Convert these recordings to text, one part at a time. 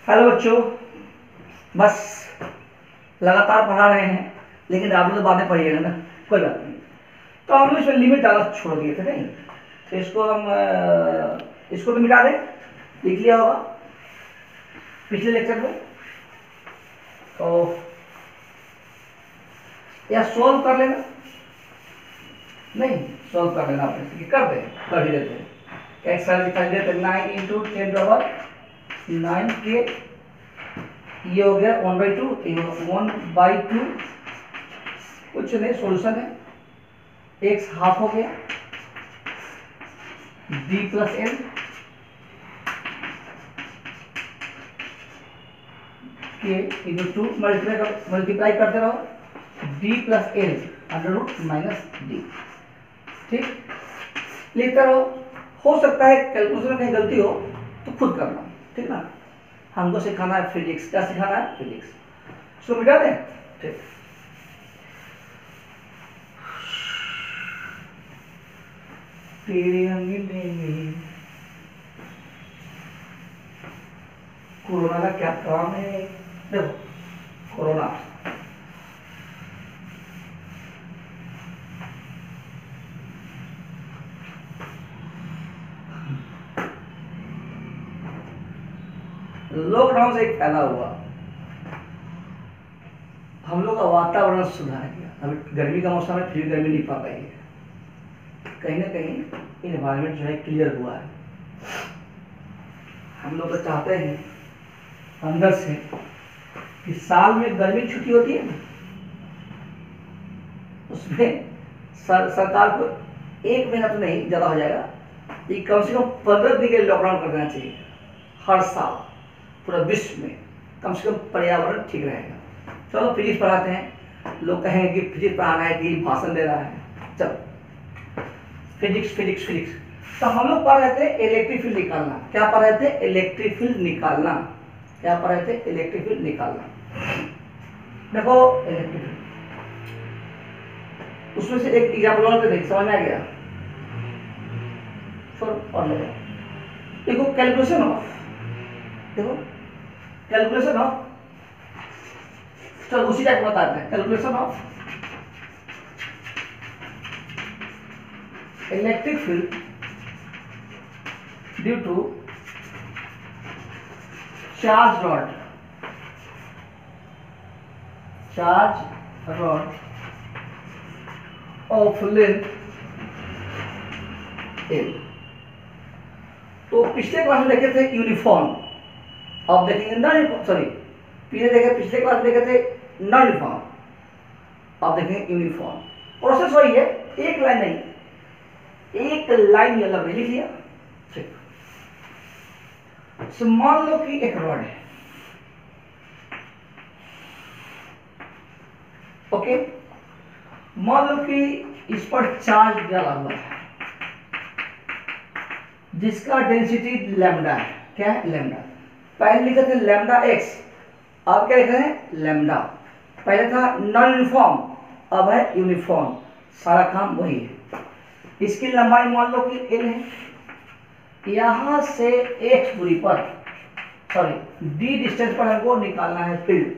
Hello बच्चों, बस लगातार पढ़ा रहे हैं लेकिन आप लोग तो बातें पढ़िएगा ना, कोई बात नहीं। तो हम लोग इसमें लिमिट डालना छोड़ दिए थे नहीं, तो इसको हम इसको तो मिटा दें, लिख लिया होगा पिछले लेक्चर में। तो या सोल्व कर लेना, नहीं सोल्व कर लेना अपने कर दें, कर ही देते हैं। एक्सरसाइज दिखाई देते 9 × 10⁻9 के ये हो गया 1/2, 1/2 कुछ नहीं, सोल्यूशन है। x हाफ हो गया, d + n के × 2 मल्टीप्लाई करते रहो, d + n √-d। ठीक, लिखते रहो। हो सकता है कैलकुलेशन में कहीं गलती हो तो खुद करना, ठीक ना। हमको सिखाना है फिजिक्स, क्या सिखाना है? फिजिक्स। इसको मिटा दें, ठीक। तेरे अंगने में कोरोना का क्या काम है? देखो कोरोना लॉकडाउन से एक फैला हुआ, हम लोग का वातावरण सुधार गया। अभी गर्मी का मौसम है, फिर गर्मी नहीं पड़ रही है, कहीं ना कहीं इन्वायरमेंट जो है क्लियर हुआ है। हम लोग तो चाहते हैं अंदर से कि साल में गर्मी की छुट्टी होती है ना, उसमें सरकार को 1 महीना तो नहीं, ज़्यादा हो जाएगा, ये कम से कम 15 दिन के लॉकडाउन कर देना चाहिए हर साल पूरा विश्व में, कम से कम पर्यावरण ठीक रहेगा। चलो फिजिक्स पढ़ाते हैं। लोग कहेंगे कि फिजिक्स पढ़ाना है कि भाषण दे रहा है। चलो फिजिक्स फिजिक्स फिजिक्स। तो हम लोग पढ़ रहे थे इलेक्ट्रिक फील्ड निकालना। क्या पढ़ रहे थे? इलेक्ट्रिक फील्ड निकालना। क्या पढ़ रहे थे? इलेक्ट्रिक फील्ड निकालना। देखो इलेक्ट्रिक फील्ड, उसमें से एक एग्जाम्पल और देख, समझ में आ गया? और देखो कैलकुलेशन ऑफ, देखो कैलकुलेशन ऑफ, चलो उसी टाइप बताते हैं। Calculation of electric field due to charge rod of length L। तो पिछले क्लास में देखे थे यूनिफॉर्म, अब देखेंगे नॉन यूनिफॉर्म। सॉरी, पिछले क्लास में देखे थे नॉन यूनिफॉर्म, अब देखेंगे यूनिफॉर्म। प्रोसेस वही है, एक लाइन नहीं, एक लाइन अलग लिख लिया। ठीक, तो मान लो कि एक रॉड है, ओके। मान लो कि इस पर चार्ज डाला हुआ है जिसका डेंसिटी लैम्डा है। क्या है? लैम्डा। पहले लिखे थे लैम्डा एक्स, अब क्या लिख रहे हैं? लैम्डा। पहले था नॉन यूनिफॉर्म, अब है यूनिफॉर्म, सारा काम वही है। इसकी लंबाई मान लो कि L है। यहां से x दूरी पर, सॉरी d डिस्टेंस पर हमको निकालना है फील्ड।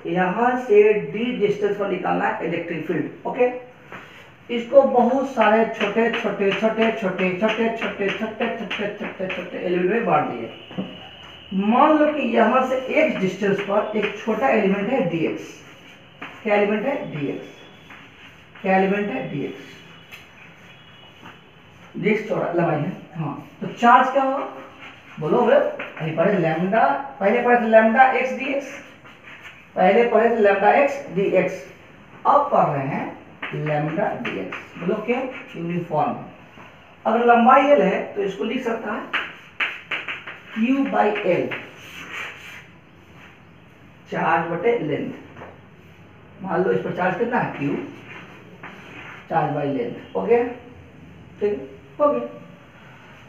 यहां से d डिस्टेंस पर निकालना है इलेक्ट्रिक फील्ड, ओके। इसको बहुत सारे छोटे छोटे छोटे छोटे छोटे छोटे छोटे छोटे छोटे छोटे एलिमेंट में बांट दिए। मान लो कि यहां से x डिस्टेंस पर एक छोटा एलिमेंट है dx। क्या एलिमेंट है? dx। क्या एलिमेंट है? dx। dx चौड़ा लंबाई है, हाँ। तो चार्ज क्या होगा? बोलो बोलो। पहले लैम्डा, पहले पढ़े थे लैम्डा x dx, पहले पढ़े थे लैम्डा x dx, अब पढ़ रहे हैं लैम्डा dx। बोलो क्या? यूनिफॉर्म। अगर लंबाई L है तो इसको लिख सकता है Q/L, चार्ज बटे लेंथ। मान लो इस पर चार्ज कितना है? Q, charge by length, okay. ठीक हो गया।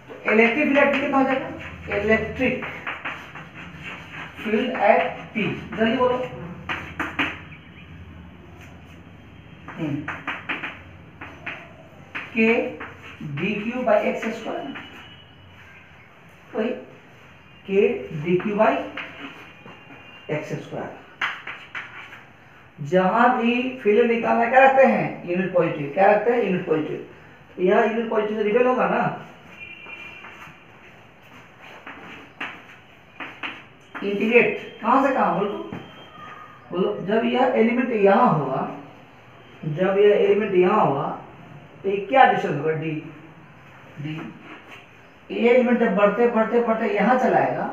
तो इलेक्ट्रिक फील्ड कितना हो जाएगा? इलेक्ट्रिक फील्ड एट P, जल्दी बोलो। K dq/x², वही K dq/x²। X square. जहां भी फील्ड निकालना क्या रखते हैं, यूनिट पॉजिटिव। क्या रखते हैं, यूनिट पॉजिटिव। यह यूनिट पॉजिटिव से रिपेल होगा ना, इंटीग्रेट कहां से कहां बोलो, जब यह एलिमेंट यहां हुआ, जब यह एलिमेंट यहां हुआ तो ये क्या डिस्टेंस होगा, डी। ये एलिमेंट जब बढ़ते बढ़ते बढ़ते यहां चलाएगा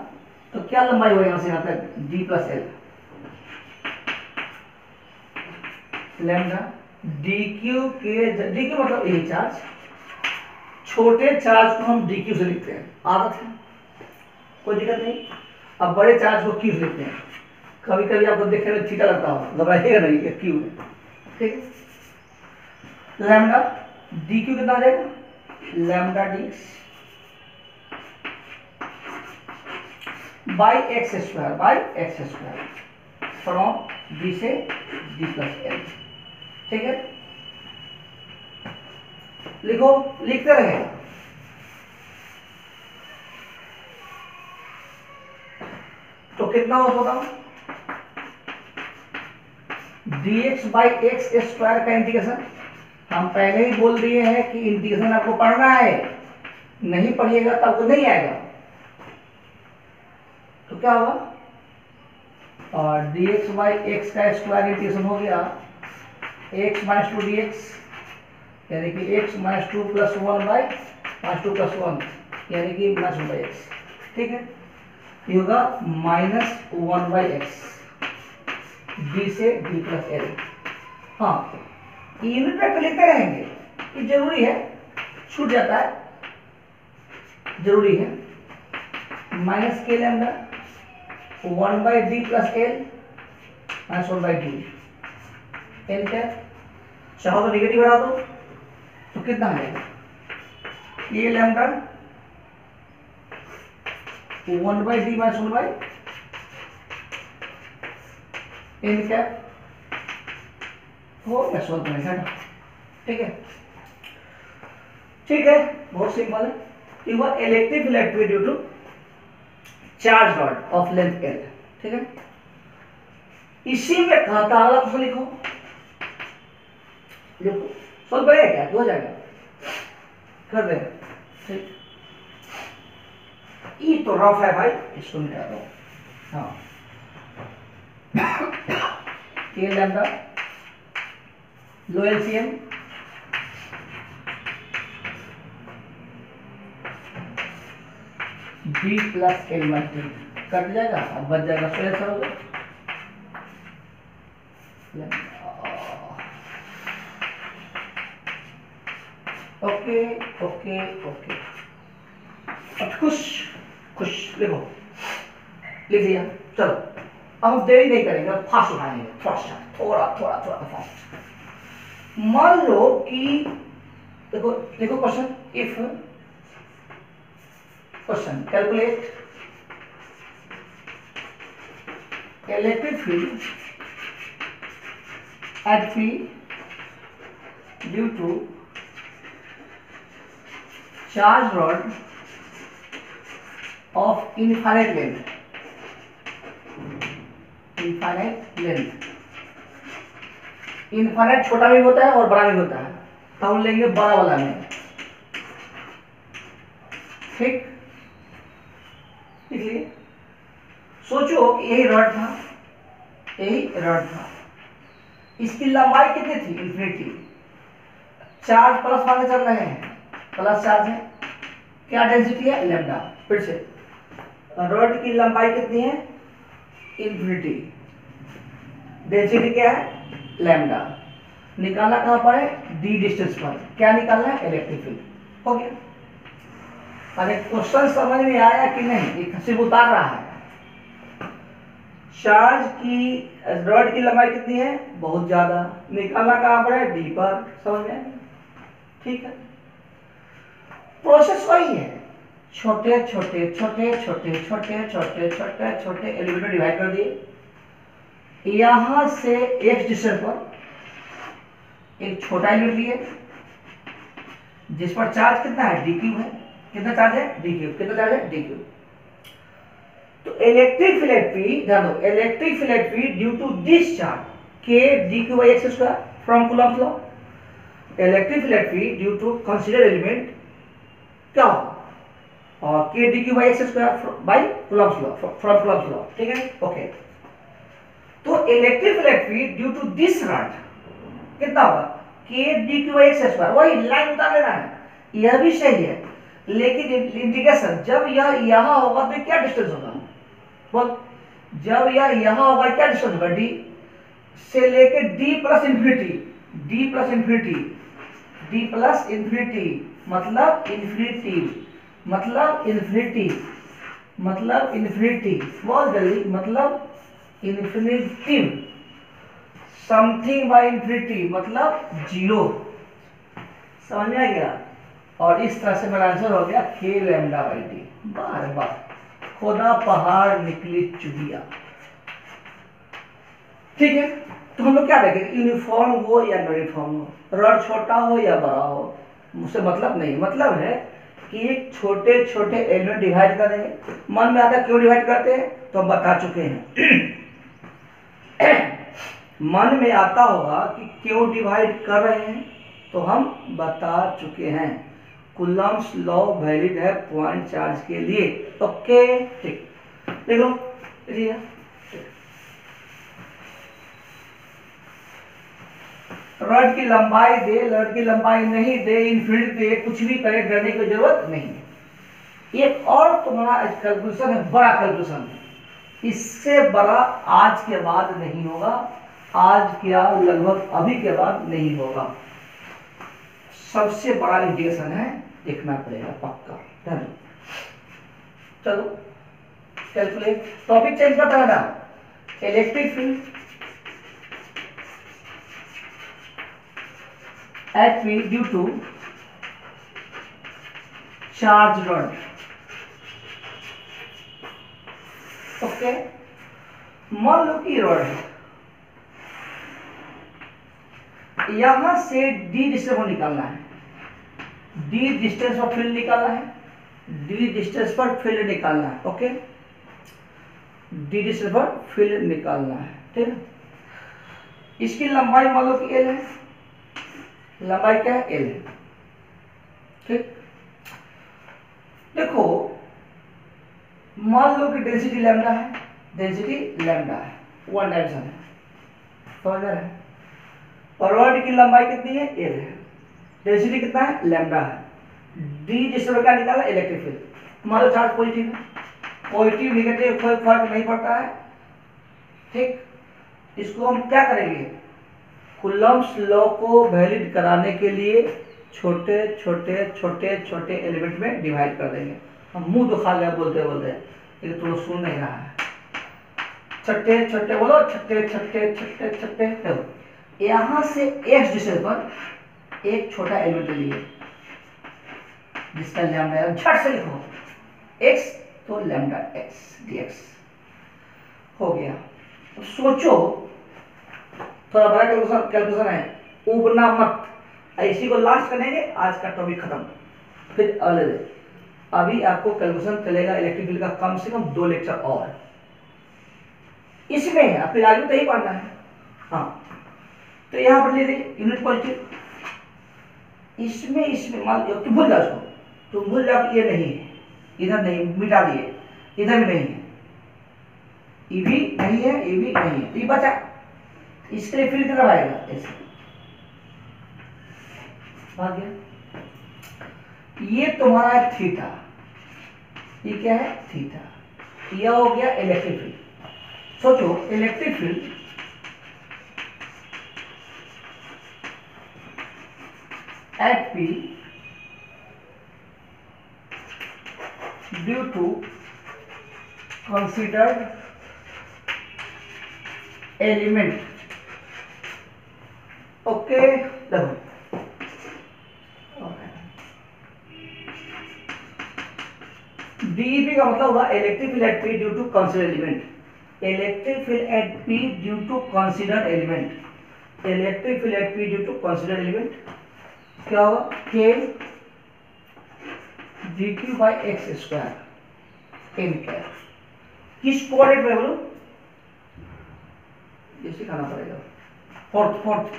तो क्या लंबाई होगी यहां से यहां तक, D plus L lambda D Q के। डी क्यू मतलब यही चार्ज, छोटे चार्ज को हम डी क्यू से लिखते हैं, आदत है, कोई दिक्कत नहीं। अब बड़े चार्ज को क्यू से लिखते हैं। कभी कभी आपको देखने में थीटा लगता हो, घबराइएगा नहीं, ये क्यू है, ठीक है। लैम्डा डी क्यू कितना आ जाएगा, lambda D by X square from D से डी प्लस एल, ठीक है। लिखो, लिखते रहे। तो कितना हो बताओ, dx बाई एक्स स्क्वायर का इंटीग्रेशन। हम पहले ही बोल दिए हैं कि इंटीग्रेशन आपको पढ़ना है, नहीं पढ़िएगा तो आपको नहीं आएगा। तो क्या होगा, और dx बाई एक्स का स्क्वायर इंटीग्रेशन हो गया x माइनस 2 dx, यानी कि x minus 2 plus 1 by minus 2 plus 1, यानी कि माइनस 1 बाई एक्स, ठीक है। ये होगा माइनस 1 बाई एक्स डी से डी प्लस एल। हाँ, यूनिट वेक्टर लिखते रहेंगे, ये जरूरी है, छूट जाता है, जरूरी है। Minus K lambda 1 by D plus L minus 1 by D L cap. चाहो तो निगेटिव बढ़ा दो तो कितना आ जाएगा, ये lambda 1 by D minus 1 by L cap हो गया, सॉल्व करेंगे, ठीक है। ठीक है, बहुत सिंपल है। कि वह electric field activity due to charge rod of length L, ठीक है। इसी में कहा था, अगला क्वेश्चन लिखो, सॉल्व करेगा क्या, हो जाएगा, कर दे, ठीक। ये तो रफ है भाई, इसको मिटा दो। हाँ, के लैम्डा लो LCM D plus L minus D cut जाएगा, अब बच जाएगा, तो ऐसा होगा ओके ओके ओके। अब खुश लिखो, लिख दिया, चलो अब हम देरी नहीं करेंगे, फास्ट उठाएंगे, थोड़ा फास्ट। मान लो कि देखो question, if question calculate electric field at P due to charge rod of infinite length, infinite छोटा भी होता है और बड़ा भी होता है, तो हम लेंगे बड़ा वाला में, ठीक। इसलिए सोचो कि यही रॉड था, इसकी लंबाई कितनी थी, इन्फिनिटी। चार्ज प्लस वाले चल रहे हैं, प्लस चार्ज है, क्या डेंसिटी है, लैम्डा। फिर से रॉड की लंबाई कितनी है, इन्फिनिटी, डेंसिटी क्या है, लैम्डा। निकालना कहां पर है, डी डिस्टेंस पर। क्या निकालना है, इलेक्ट्रिक फील्ड, हो गया। अरे क्वेश्चन समझ में आया कि नहीं, ये सिर्फ उतार रहा है। चार्ज की रॉड की लंबाई कितनी है, बहुत ज्यादा, निकालना कहां पर है, डी पर, समझ में, ठीक है। प्रोसेस वही है, छोटे एलिमेंट में डिवाइड कर दिए, यहां से एक्स डिस्टेंस पर एक छोटा एलिमेंट लिए जिस पर चार्ज कितना है, डी क्यूब है। कितना चार्ज है, डी क्यूब। कितना चार्ज है, डी क्यूब। तो इलेक्ट्रिक फील्ड एट पी, ध्यान दो, electric field at P due to this charge K D Q by X square from Coulomb's law. Electric field at P due to consider element क्या होगा, और K D Q by X square by Coulomb's law, from Coulomb's law, ठीक है, okay. तो electric field at P due to this rod कितना होगा, K D Q by X square, वही line उतार लेना है, यह भी सही है, लेकिन इंटीग्रेशन जब यह यहाँ होगा तो क्या डिस्टेंस होगा, बोल, जब यह यहाँ होगा क्या डिस्टेंस होगा, डी से लेके D plus infinity, D plus infinity, D plus infinity मतलब इंफिनिटी, मतलब इंफिनिटी, मतलब इंफिनिटी, बहुत जल्दी, मतलब इंफिनिटी, समथिंग बाय इंफिनिटी मतलब जीरो, समझ में आ गया। और इस तरह से मेरा आंसर हो गया के लैम्डा बाई डी। बार बार खोदा पहाड़ निकली चुहिया, ठीक है। तो हम लोग क्या देखेंगे, यूनिफॉर्म हो या नॉन यूनिफॉर्म हो, रॉड छोटा हो या बड़ा हो, मुझसे मतलब नहीं, मतलब है कि छोटे छोटे एलिमेंट डिवाइड कर देंगे। मन में आता है क्यों डिवाइड करते हैं, तो हम बता चुके हैं। मन में आता होगा कि क्यों डिवाइड कर रहे हैं, तो हम बता चुके हैं। कूलम्ब्स लॉ वैलिड है पॉइंट चार्ज के लिए, ओके, ठीक, देख लो, रॉड की लंबाई दे, रॉड की लंबाई नहीं दे, इन्फिनिटी दे, कुछ भी करे, डरने की जरूरत नहीं है। एक और तुम्हारा कैलकुलेशन है, बड़ा कैलकुलेशन है, इससे बड़ा आज के बाद नहीं होगा, आज क्या लगभग अभी के बाद नहीं होगा, सबसे बड़ा इंटीग्रेशन है, देखना पड़ेगा पक्का। चलो कैलकुलेट, टॉपिक चेंज करता है ना, electric field at P due to charge rod, okay. मान लो कि रॉड है, यहां से डी डिस्टेंस पर निकालना है, डी डिस्टेंस पर फील्ड निकालना है, डी डिस्टेंस पर फील्ड निकालना है, ओके, डी डिस्टेंस पर फील्ड निकालना है, ठीक है। इसकी लंबाई मान लो कि एल है, लंबाई क्या है, एल है, ठीक। देखो मान लो कि डेंसिटी लैम्डा है, डेंसिटी लैम्डा है, वन डायमेंशन है, समझ में है। और रॉड की लंबाई कितनी है, एल है, डेंसिटी कितना है, लैम्डा है, डी जिससे क्या निकाला, इलेक्ट्रिक फील्ड। मान लो चार्ज पॉजिटिव है, पॉजिटिव नेगेटिव कोई फर्क नहीं पड़ता है, ठीक। इसको हम क्या करेंगे, कूलम्ब्स लॉ को वैलिड कराने के लिए छोटे छोटे छोटे छोटे एलिमेंट में डिवाइड कर देंगे। हम मुंह दुखा गया बोलते बोलते, लेकिन तुम सुन नहीं रहा है, छट्टे छट्टे बोलो, छट्टे छट्टे छट्टे छट्टे। देखो यहां से एक्स डिस्टेंस पर एक छोटा एलिमेंट लिए, जिसका लैम्डा झट से लिखो एक्स, तो लैम्डा एक्स डीएक्स हो गया। तो सोचो, थोड़ा बड़ा कैलकुलेशन है, उबना मत, इसी को लास्ट करेंगे, आज का टॉपिक खत्म, फिर अगले दिन। अभी आपको कैलकुलेशन चलेगा इलेक्ट्रिक फील्ड का कम से कम 2 लेक्चर और इसमें है, फिर आगे तो यही पढ़ना है। हाँ, तो यहाँ पर ले लीजिए यूनिट पॉजिटिव, इसमें मान लो तुम भूल जाओ उसको, तुम भूल जाओ कि ये नहीं है, इधर नहीं, मिटा दिए, इधर भी नहीं है, ये भी नहीं है, ये भी नहीं है, तो ये बचा, इसके लिए फील्ड कितना आएगा, ऐसे आ गया। ये तुम्हारा है थीटा, ये क्या है, थीटा, यह हो गया इलेक्ट्रिक फील्ड। सोचो electric field at P due to considered element, okay. देखो डीईपी का मतलब हुआ electric field at P due to consider element, electric field at P due to consider element, electric field at P due to consider element क्या होगा, K D Q by X square N cap, किस coordinate में बोलो, ये सिखाना पड़ेगा। Fourth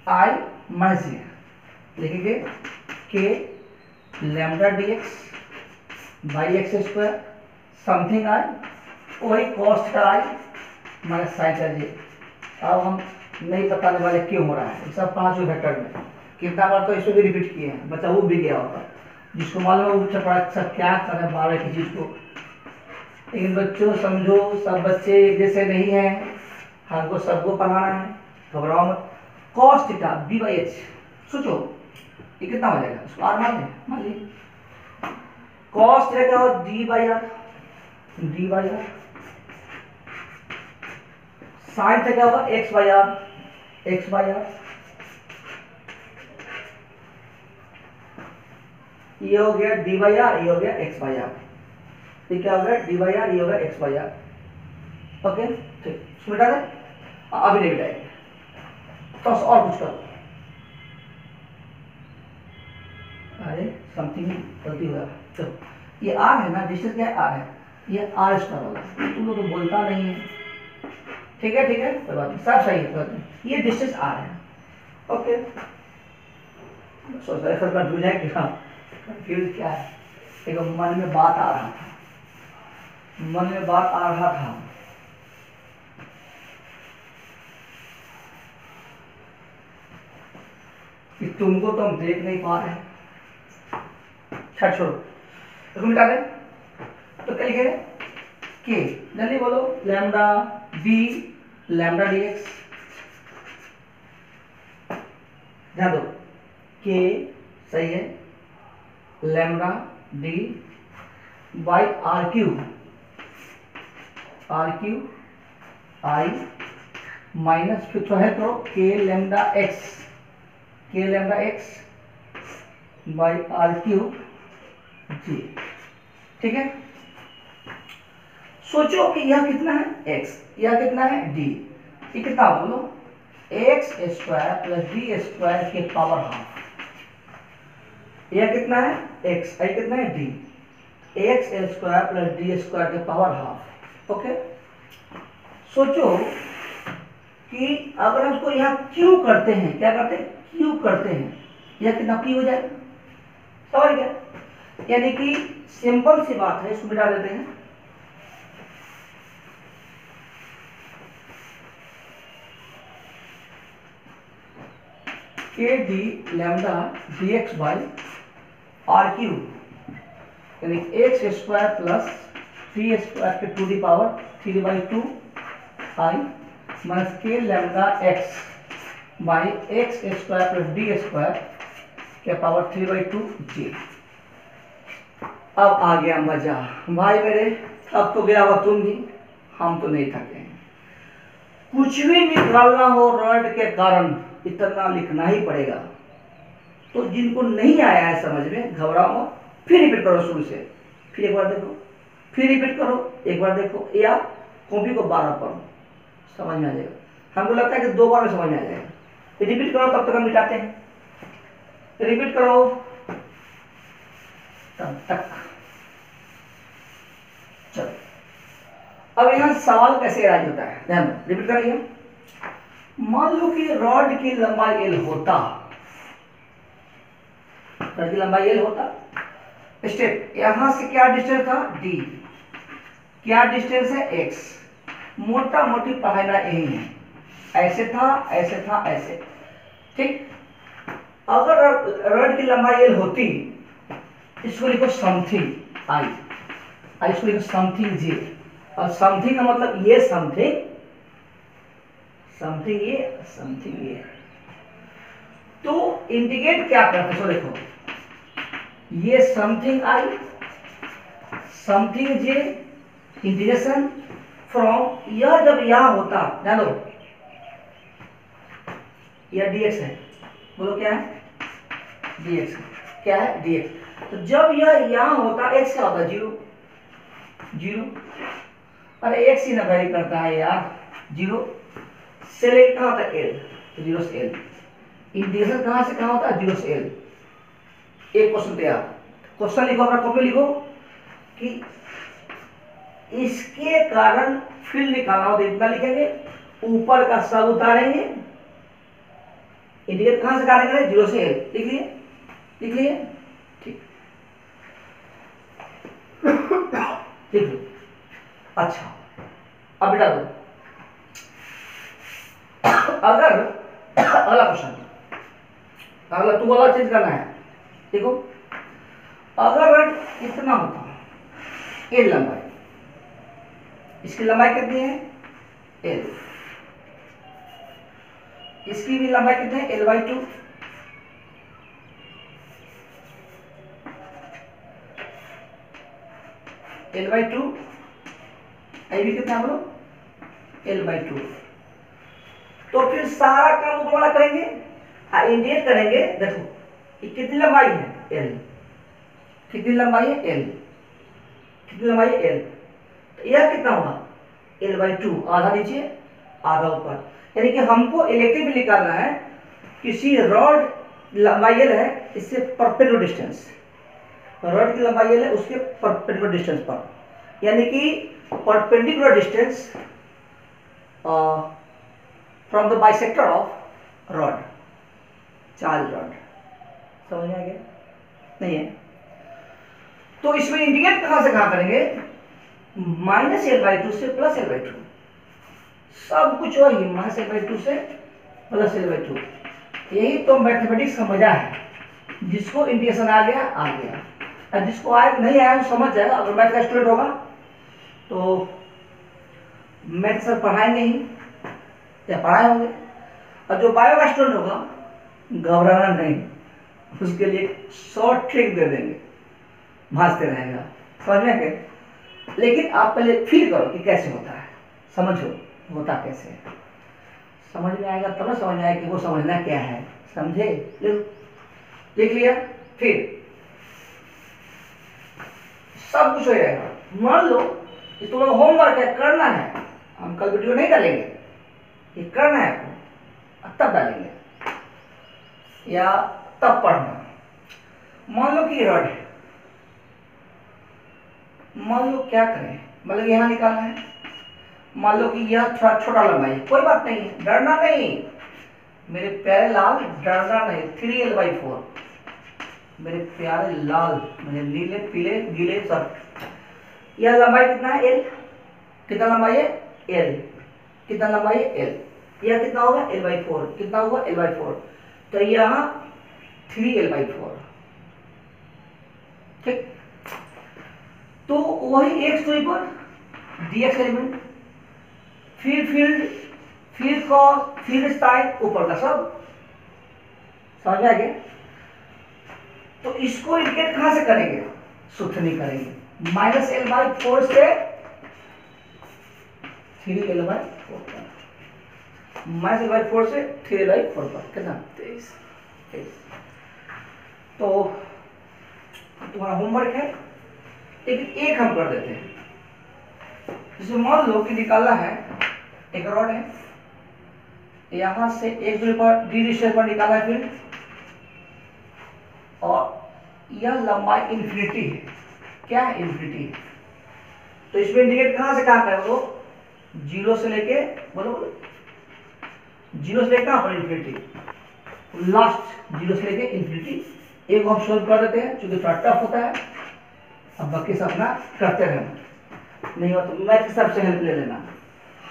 आई minus जी लिखेंगे के lambda D X by X square something I, वही कॉस्ट का आई माइनस साइन का जी। अब हम नहीं बताने वाले क्यों हो रहा है, सब 5 वेक्टर में कितना बार तो इसको भी रिपीट किए हैं, बच्चा वो भी गया होगा, जिसको मालूम है वो सब क्या करें बार की चीज़ को। लेकिन बच्चों समझो, सब बच्चे एक जैसे नहीं हैं, हमको सबको पढ़ाना है, घबराओ मत। Cos theta B by H, सोचो ये कितना हो जाएगा, उसको आर मान लीजिए। कॉस थीटा क्या हो, D by R, sine theta क्या होगा, एक्स बाई आर, ये हो गया डी बाई आर, ये हो गया एक्स बाई आर, ये क्या हो गया डी बाई आर, ये हो गया एक्स बाई आर। ओके ठीक, मिटा दे, अभी नहीं मिटाएंगे तो और कुछ करो। अरे समथिंग गलती हुआ, चलो ये आर है ना, डिस्टेंस क्या है, आर है, ये आर स्क्वायर होगा, तुम लोग तो बोलता नहीं है। ठीक है कोई बात नहीं, सब सही है, ये डिस्टेंस आर है। ओके सोच रहे फिर कंफ्यूज है क्या, कंफ्यूज क्या है, एक मन में बात आ रहा था, कि तुमको तो हम देख नहीं पा रहे। छठ छोड़ो, इसको मिटा दें तो क्या लिखेंगे, के जल्दी बोलो, लैम्डा डी एक्स, ध्यान दो के सही है, lambda D by R Q I minus, फिर तो है तो K lambda X by R Q J. ठीक है, सोचो कि यह कितना है x, यह कितना है d, ये कितना बोलो, x square plus D square के पावर हाफ, यह कितना है x, ये कितना है d, x square plus D square के पावर हाफ। ओके सोचो कि अगर हम इसको यहाँ क्यू करते हैं, क्या करते हैं, क्यू करते हैं, यह कितना क्यू हो जाएगा, समझ गया, यानी कि सिंपल सी बात है, इसको मिटा देते हैं। K D lambda D X by R Q, यानी X square plus T square के to the power 3/2 I minus K lambda X by X square plus D square के पावर 3/2 जी। अब आ गया मजा भाई मेरे, अब तो गया हुआ तुम भी, हम तो नहीं थके हैं। कुछ भी निकालना हो रॉड के कारण इतना लिखना ही पड़ेगा, तो जिनको नहीं आया है समझ में घबराओ मत, फिर रिपीट करो शुरू से, फिर एक बार देखो, फिर रिपीट करो एक बार देखो, या कॉपी को 12 पढ़ो, समझ में आ जाएगा। हमको लगता है कि 2 बार में समझ में आ जाएगा, रिपीट करो तब तक हम मिटाते हैं, रिपीट करो तब तक। चलो अब यहाँ सवाल कैसे राइज होता है, ध्यान दो, रिपीट करिए। मान लो कि रॉड की लंबाई एल होता, रॉड की लंबाई एल होता, स्टेप यहां से क्या डिस्टेंस था डी, क्या डिस्टेंस है एक्स, मोटा मोटी पढ़ाना यही है, ऐसे था ऐसे, ठीक। अगर रॉड की लंबाई एल होती, इसको लिखो समथिंग आई, इसको लिखो समथिंग जे, और समथिंग का मतलब ये समथिंग ये, तो इंडिकेट क्या करते हैं, देखो ये something I, something J, integration from, यह जब यहां होता, ध्यान दो यह dx है, बोलो क्या है dx, क्या है dx, तो जब यह यहां होता x क्या होता, 0, अरे x ही ना वैरी करता है यार, 0 से लेकर कहाँ होता है l, तो 0 से l, इंटीग्रेशन कहाँ से कहाँ होता है, 0 से l। एक क्वेश्चन तैयार, क्वेश्चन लिखो अपना कॉपी लिखो कि इसके कारण फील्ड निकालना हो तो इतना लिखेंगे, ऊपर का सब उतारेंगे, इंडिकेट कहां से करेंगे, 0 से L, लिख लिए, लिख लिए, ठीक, लिख लो। अच्छा अब बेटा दो, अगर अगला क्वेश्चन, अगला तू वाला चेंज करना है, देखो अगर इतना होता L लंबाई, इसकी लंबाई कितनी है L, इसकी भी लंबाई कितनी है L/2, L/2, ये भी कितना बोलो L/2। तो फिर सारा काम ऊपर वाला करेंगे, इंडिकेट करेंगे, देखो ये कितनी लंबाई है L, कितनी लंबाई है L, कितनी लंबाई है L, तो यह कितना होगा L/2, आधा नीचे आधा ऊपर, यानी कि हमको इलेक्ट्रिक निकालना है, किसी रॉड लंबाई L है, इससे परपेंडिकुलर डिस्टेंस, रॉड की लंबाई L है उसके परपेंडिकुलर डिस्टेंस पर, यानी कि perpendicular distance from the bisector of rod, charge rod, समझ में आ गया नहीं है? तो इसमें इंडिकेट कहां से कहां करेंगे, -L/2 से +L/2, सब कुछ वही -L/2 से +L/2, यही तो मैथमेटिक्स का मजा है, जिसको इंडिकेशन आ गया आ गया, और जिसको आए नहीं आया वो समझ जाएगा। अगर मैथ का स्टूडेंट होगा तो मैथ सर पढ़ाएंगे ही या पढ़ाए होंगे, और जो बायो का स्टूडेंट होगा घबराना नहीं, उसके लिए शॉर्ट ट्रिक दे देंगे, भाजते रहेगा, समझ में आए? लेकिन आप पहले फील करो कि कैसे होता है, समझो होता कैसे है, समझ में आएगा तब ना समझ में आएगा कि वो समझना क्या है, समझे? देख लिया, फिर सब कुछ हो जाएगा। मान लो ये तुम लोग होमवर्क है, करना है, हम कल वीडियो नहीं डालेंगे, ये करना है आपको, तब डालेंगे या तब पढ़ना। मान लो कि रॉड है, मान लो क्या करें, मतलब यहाँ निकालना है, मान लो कि यह थोड़ा छोटा लंबाई है, कोई बात नहीं है, डरना नहीं मेरे प्यारे लाल, डरना नहीं, 3L/4, मेरे प्यारे लाल, मेरे नीले पीले गीले सब, यह लंबाई कितना है L, कितना लंबाई है L, कितना लंबाई है L, यह कितना होगा L/4, कितना होगा L/4, तो यहाँ 3L/4, ठीक। तो वही एक दूरी पर dx एलिमेंट, फिर फील्ड, फिर कॉस, फिर साइन, ऊपर का सब, समझ में आ गया? तो इसको इंडिकेट कहां से करेंगे, सूत्र नहीं करेंगे, -L/4 से 3L/4 पर, -L/4 से 3L/4 पर, कितना 23। तो तुम्हारा होमवर्क है, लेकिन एक हम कर देते हैं, जैसे मान लो कि निकालना है, एक रॉड है, यहां से एक दूरी पर d डिस्टेंस पर निकाला है फील्ड, और यह लंबाई इन्फिनिटी है, क्या है इन्फिनिटी, तो इसमें इंडिकेट कहां से कहां करें, वो 0 से लेके बोलो 0 से लेके कहां पर इन्फिनिटी, लास्ट 0 से लेके इन्फिनिटी, एक हम सोल्व कर देते हैं क्योंकि थोड़ा टफ होता है, अब बाकी सब अपना करते रहना, नहीं हो तो मैथ के हिसाब से हेल्प ले लेना,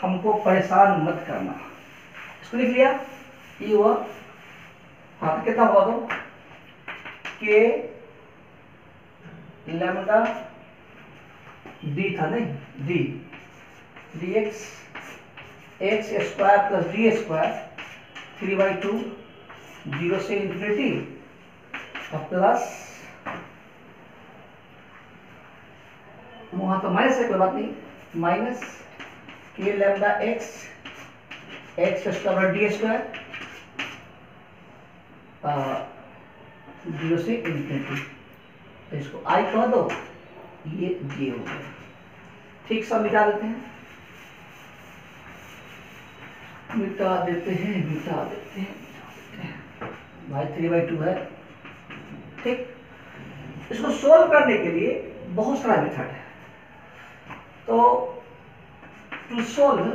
हमको परेशान मत करना। इसको लिख लिया, ये हुआ, हाँ तो कितना हुआ, तो के लैम्डा डी था नहीं, डी dx x² + d² 3/2, 0 से इन्फिनिटी, और प्लस वहां तो माइनस है, कोई बात नहीं, minus K lambda x x² d² 0 से इन्फिनिटी, तो इसको I कह दो, ये J हो गया, ठीक। सब मिटा देते हैं, मिटा देते हैं भाई, 3/2 है, ठीक। इसको सोल्व करने के लिए बहुत सारा मेथड है, तो to solve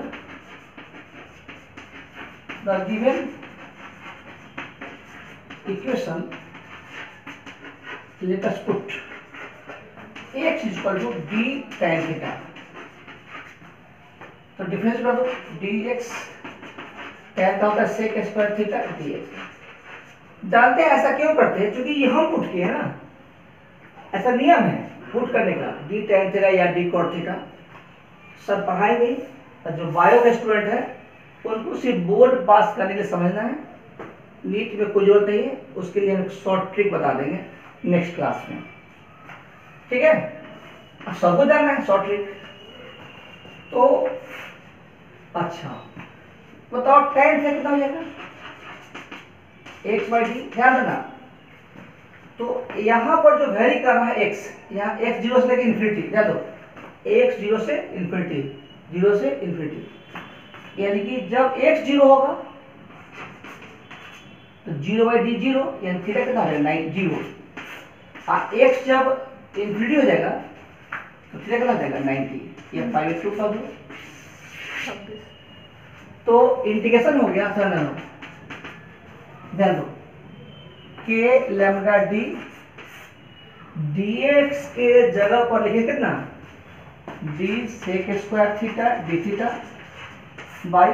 the given equation let us put x is equal to d tan theta। तो डिफरेंस कर दो, dx tan का होता है sec स्क्वायर थीटा dx। जानते हैं ऐसा क्यों करते हैं? क्योंकि ये हम पुट किए हैं ना, ऐसा नियम है पुट करने का, d tan थीटा या d cot थीटा। सर पढ़ाई गई, और जो बायो के स्टूडेंट है उनको सिर्फ बोर्ड पास करने के लिए समझना है, नीट में कोई जरूरत नहीं है, उसके लिए हम शॉर्ट ट्रिक बता देंगे नेक्स्ट क्लास में, ठीक है। अब सबको जानना है शॉर्ट ट्रिक। तो अच्छा बताओ tan से कितना हो जाएगा? x बाई डी, ध्यान देना। तो यहाँ पर जो वेरी कर रहा है x, यहाँ x जीरो से लेकर इन्फिनिटी, ध्यान दो, x जीरो से इन्फिनिटी, जीरो से इन्फिनिटी, यानी कि जब x जीरो होगा तो जीरो बाई डी जीरो, यानी थीटा कितना हो जाएगा? 9 जीरो। x जब इन्फिनिटी हो जाएगा तो थीटा कितना हो जाएगा? 90, ये 5/2 कर दो। तो इंटीग्रेशन हो गया सर, ध्यान दो, के लैम्डा डी dx के जगह पर लिखे कितना? d sec square theta D theta by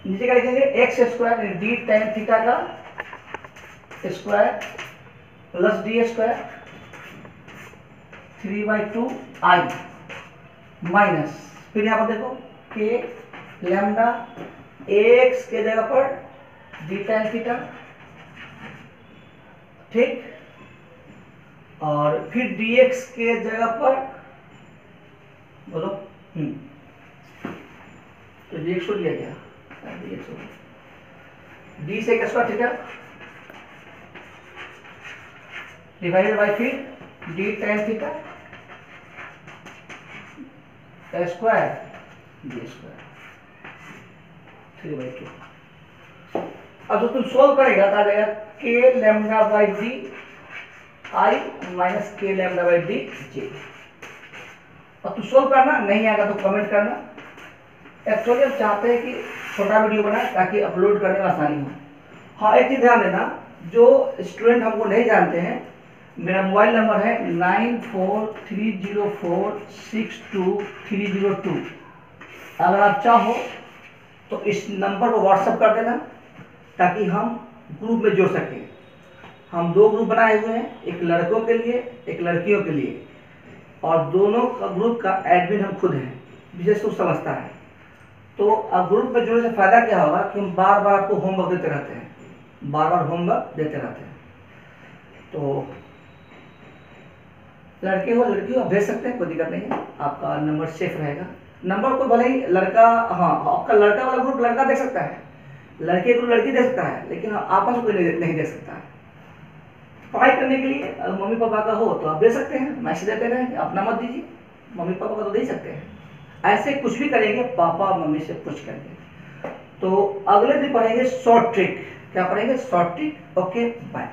नीचे क्या लिखेंगे? x square D tan theta का square plus D square 3/2 i minus, फिर यहाँ पर देखो के लैम्डा x के जगह पर डी tan थीटा, ठीक, और फिर dx के जगह पर बोलो तो dx को लिया गया, dx हो डी से स्क्वायर थीटा डिवाइडेड बाई फिर D tan theta square D square 3/2। अब जो तुम सोल्व करेगा तो आ जाएगा के lambda by D I minus K lambda by D J. और तुम सोल्व करना, नहीं आएगा तो कमेंट करना। एक्चुअली हम चाहते हैं कि छोटा वीडियो बनाए ताकि अपलोड करने में आसानी हो। हाँ, एक चीज़ ध्यान देना, जो स्टूडेंट हमको नहीं जानते हैं, मेरा मोबाइल नंबर है 9430462302। अगर आप चाहो तो इस नंबर को व्हाट्सएप कर देना ताकि हम ग्रुप में जुड़ सकें। हम 2 ग्रुप बनाए हुए हैं, एक लड़कों के लिए एक लड़कियों के लिए, और दोनों का ग्रुप का एडमिन हम खुद हैं, विशेष रूप समझता है। तो अब ग्रुप में जुड़ने से फ़ायदा क्या होगा कि हम बार बार आपको होमवर्क देते रहते हैं, बार बार होमवर्क देते रहते हैं। तो लड़के हो लड़की हो भेज सकते हैं, कोई दिक्कत नहीं है, आपका नंबर सेफ रहेगा। नंबर को भले ही लड़का, हाँ आपका लड़का वाला ग्रुप लड़का देख सकता है, लड़के ग्रुप लड़की देख सकता है, लेकिन आपस में कोई नहीं देख सकता है। पढ़ाई करने के लिए मम्मी पापा का हो तो आप दे सकते हैं, मैसेज देते रहें, अपना मत दीजिए, मम्मी पापा का तो दे सकते हैं। ऐसे कुछ भी करेंगे पापा मम्मी से पूछ करके। तो अगले दिन पढ़ेंगे शॉर्ट ट्रिक। क्या पढ़ेंगे? Short trick. Okay, bye.